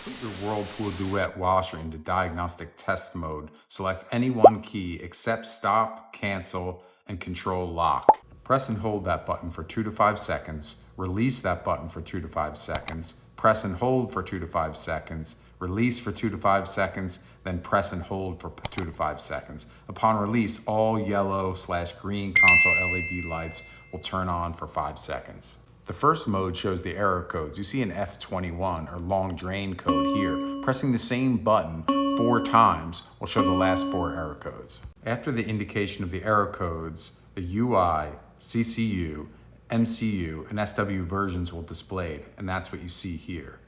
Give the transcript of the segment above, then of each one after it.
Put your Whirlpool Duet Washer into diagnostic test mode. Select any one key except stop, cancel, and control lock. Press and hold that button for 2 to 5 seconds. Release that button for 2 to 5 seconds. Press and hold for 2 to 5 seconds. Release for 2 to 5 seconds, then press and hold for 2 to 5 seconds. Upon release, all yellow/green console LED lights will turn on for 5 seconds. The first mode shows the error codes. You see an F21 or long drain code here. Pressing the same button 4 times will show the last 4 error codes. After the indication of the error codes, the UI, CCU, MCU, and SW versions will display, and that's what you see here.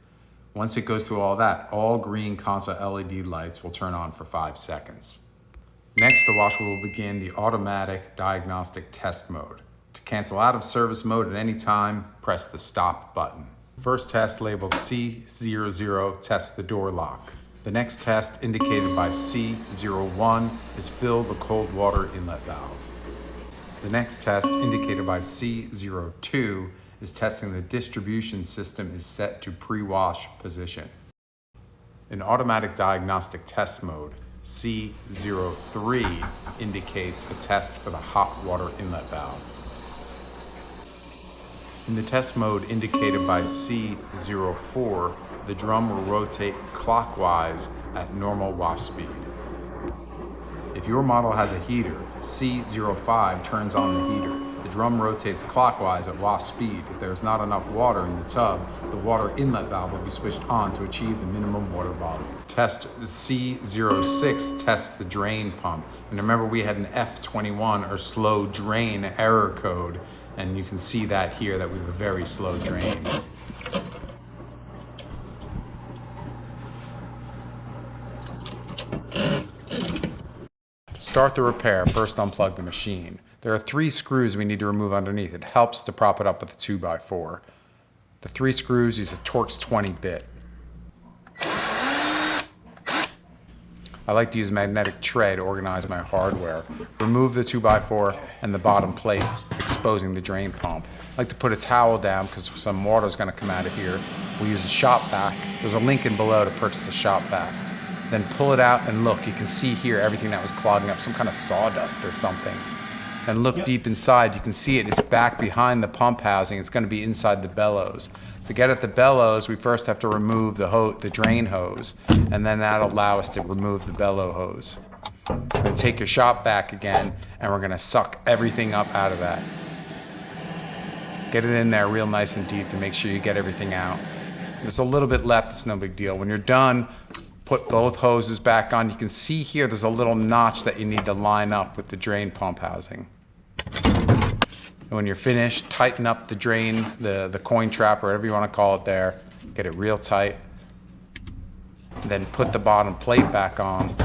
Once it goes through all that, all green console LED lights will turn on for 5 seconds. Next, the washer will begin the automatic diagnostic test mode. To cancel out of service mode at any time, press the stop button. First test labeled C00 tests the door lock. The next test indicated by C01 is fill the cold water inlet valve. The next test indicated by C02 is testing the distribution system is set to pre-wash position. In automatic diagnostic test mode, C03 indicates a test for the hot water inlet valve. In the test mode indicated by C04, the drum will rotate clockwise at normal wash speed. If your model has a heater, C05 turns on the heater. The drum rotates clockwise at wash speed. If there is not enough water in the tub, the water inlet valve will be switched on to achieve the minimum water volume. Test C06 tests the drain pump. And remember, we had an F21 or slow drain error code, and you can see that here that we have a very slow drain. To start the repair, first unplug the machine. There are 3 screws we need to remove underneath. It helps to prop it up with a 2x4. The 3 screws use a Torx 20 bit. I like to use a magnetic tray to organize my hardware. Remove the 2x4 and the bottom plate, exposing the drain pump. I like to put a towel down because some water is going to come out of here. We'll use a shop vac. There's a link in below to purchase a shop vac. Then pull it out and look. You can see here everything that was clogging up, some kind of sawdust or something. And look deep inside. You can see it. It's back behind the pump housing. It's going to be inside the bellows. To get at the bellows, we first have to remove the drain hose, and then that'll allow us to remove the bellow hose. Then take your shop vac again, and we're going to suck everything up out of that. Get it in there real nice and deep to make sure you get everything out. There's a little bit left. It's no big deal. When you're done, put both hoses back on. You can see here there's a little notch that you need to line up with the drain pump housing. And when you're finished, tighten up the drain, the coin trap, or whatever you want to call it there. Get it real tight. Then put the bottom plate back on.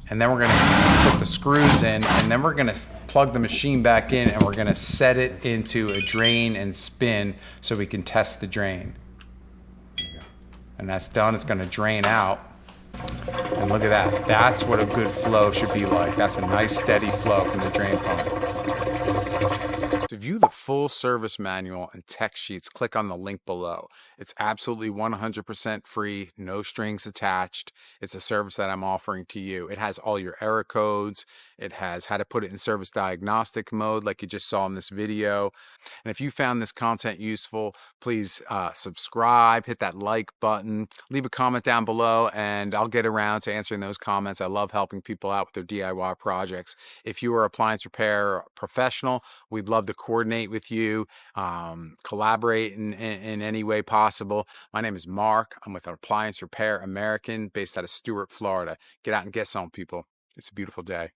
And then we're going to put the screws in, and then we're going to plug the machine back in, and we're going to set it into a drain and spin so we can test the drain. And that's done. It's going to drain out. And look at that. That's what a good flow should be like. That's a nice steady flow from the drain pump. To view the full service manual and tech sheets, click on the link below. It's absolutely 100% free, no strings attached. It's a service that I'm offering to you. It has all your error codes. It has how to put it in service diagnostic mode like you just saw in this video. And if you found this content useful, please subscribe, hit that like button, leave a comment down below, and I'll get around to answering those comments. I love helping people out with their DIY projects. If you are an appliance repair professional, we'd love to coordinate with you, collaborate in any way possible. My name is Mark. I'm with Appliance Repair American based out of Stuart, Florida. Get out and get some, people. It's a beautiful day.